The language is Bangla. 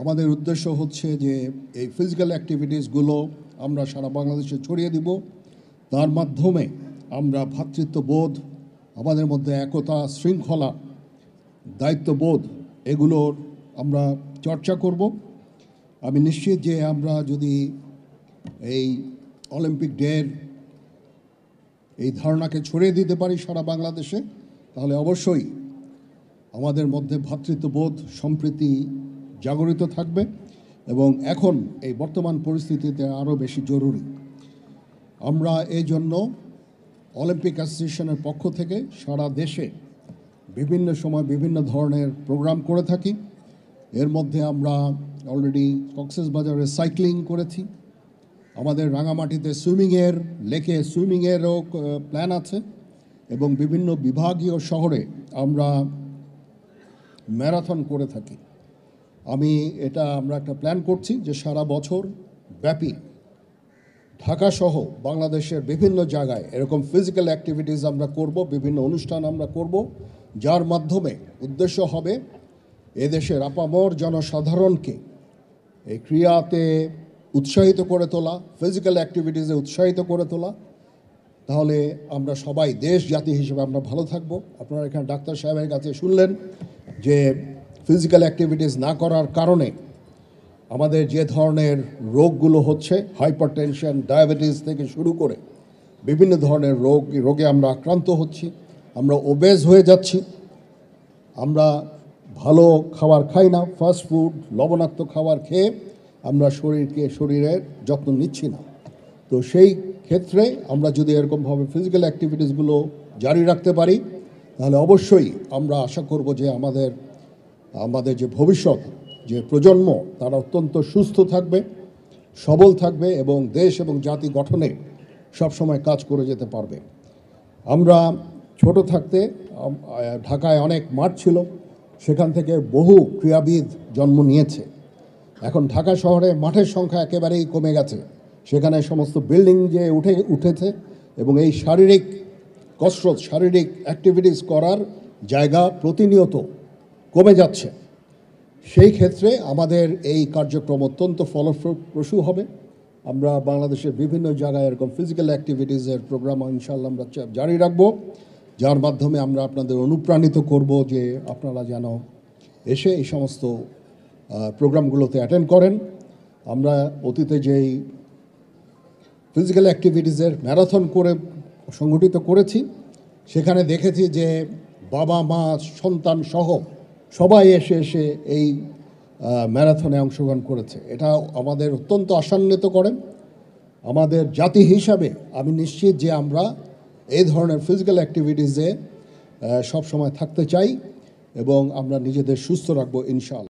আমাদের উদ্দেশ্য হচ্ছে যে এই ফিজিক্যাল অ্যাক্টিভিটিসগুলো আমরা সারা বাংলাদেশে ছড়িয়ে দিব। তার মাধ্যমে আমরা ভ্রাতৃত্ববোধ, আমাদের মধ্যে একতা, শৃঙ্খলা, দায়িত্ববোধ এগুলোর আমরা চর্চা করব। আমি নিশ্চিত যে আমরা যদি এই অলিম্পিক ডের এই ধারণাকে ছড়িয়ে দিতে পারি সারা বাংলাদেশে, তাহলে অবশ্যই আমাদের মধ্যে ভ্রাতৃত্ববোধ, সম্প্রীতি জাগরিত থাকবে এবং এখন এই বর্তমান পরিস্থিতিতে আরও বেশি জরুরি। আমরা এই জন্য অলিম্পিক অ্যাসোসিয়েশনের পক্ষ থেকে সারা দেশে বিভিন্ন সময় বিভিন্ন ধরনের প্রোগ্রাম করে থাকি। এর মধ্যে আমরা অলরেডি কক্সবাজারে সাইক্লিং করেছি, আমাদের রাঙামাটিতে সুইমিংয়ের, লেকে সুইমিংয়েরও প্ল্যান আছে এবং বিভিন্ন বিভাগীয় শহরে আমরা ম্যারাথন করে থাকি। আমরা একটা প্ল্যান করছি যে সারা বছর ব্যাপী ঢাকা সহ বাংলাদেশের বিভিন্ন জায়গায় এরকম ফিজিক্যাল অ্যাক্টিভিটিস আমরা করব, বিভিন্ন অনুষ্ঠান আমরা করব, যার মাধ্যমে উদ্দেশ্য হবে এদেশের আপামর জনসাধারণকে এই ক্রীড়াতে উৎসাহিত করে তোলা, ফিজিক্যাল অ্যাক্টিভিটিসে উৎসাহিত করে তোলা। তাহলে আমরা সবাই দেশ জাতি হিসেবে আমরা ভালো থাকব। আপনারা এখানে ডাক্তার সাহেবের কাছে শুনলেন যে ফিজিক্যাল অ্যাক্টিভিটিস না করার কারণে আমাদের যে ধরনের রোগগুলো হচ্ছে, হাইপারটেনশন, ডায়াবেটিস থেকে শুরু করে বিভিন্ন ধরনের রোগে আমরা আক্রান্ত হচ্ছি, আমরা ওবেজ হয়ে যাচ্ছি, আমরা ভালো খাবার খাই না, ফাস্ট ফুড, লবণাক্ত খাবার খেয়ে আমরা শরীরের যত্ন নিচ্ছি না। তো সেই ক্ষেত্রে আমরা যদি এরকমভাবে ফিজিক্যাল অ্যাক্টিভিটিসগুলো জারি রাখতে পারি, তাহলে অবশ্যই আমরা আশা করব যে আমাদের যে ভবিষ্যৎ, যে প্রজন্ম, তারা অত্যন্ত সুস্থ থাকবে, সবল থাকবে এবং দেশ এবং জাতি গঠনে সবসময় কাজ করে যেতে পারবে। আমরা ছোট থাকতে ঢাকায় অনেক মাঠ ছিল, সেখান থেকে বহু ক্রীড়াবিদ জন্ম নিয়েছে। এখন ঢাকা শহরে মাঠের সংখ্যা একেবারেই কমে গেছে, সেখানে সমস্ত বিল্ডিং যে উঠেছে এবং এই শারীরিক কসরত, শারীরিক অ্যাক্টিভিটিস করার জায়গা প্রতিনিয়ত কমে যাচ্ছে। সেই ক্ষেত্রে আমাদের এই কার্যক্রম অত্যন্ত ফলপ্রসূ হবে। আমরা বাংলাদেশের বিভিন্ন জায়গায় এরকম ফিজিক্যাল অ্যাক্টিভিটিসের প্রোগ্রাম ইনশাআল্লাহ আমরা জারি রাখব, যার মাধ্যমে আমরা আপনাদের অনুপ্রাণিত করব যে আপনারা যেন এসে এই সমস্ত প্রোগ্রামগুলোতে অ্যাটেন্ড করেন। আমরা অতীতে যেই ফিজিক্যাল অ্যাক্টিভিটিসের ম্যারাথন করে সংগঠিত করেছি, সেখানে দেখেছি যে বাবা মা সন্তান সহ সবাই এসে এই ম্যারাথনে অংশগ্রহণ করেছে। এটা আমাদের অত্যন্ত আশান্বিত করেন। আমাদের জাতি হিসাবে আমি নিশ্চিত যে আমরা এই ধরনের ফিজিক্যাল অ্যাক্টিভিটিসে সবসময় থাকতে চাই এবং আমরা নিজেদের সুস্থ রাখবো ইনশাআল্লাহ।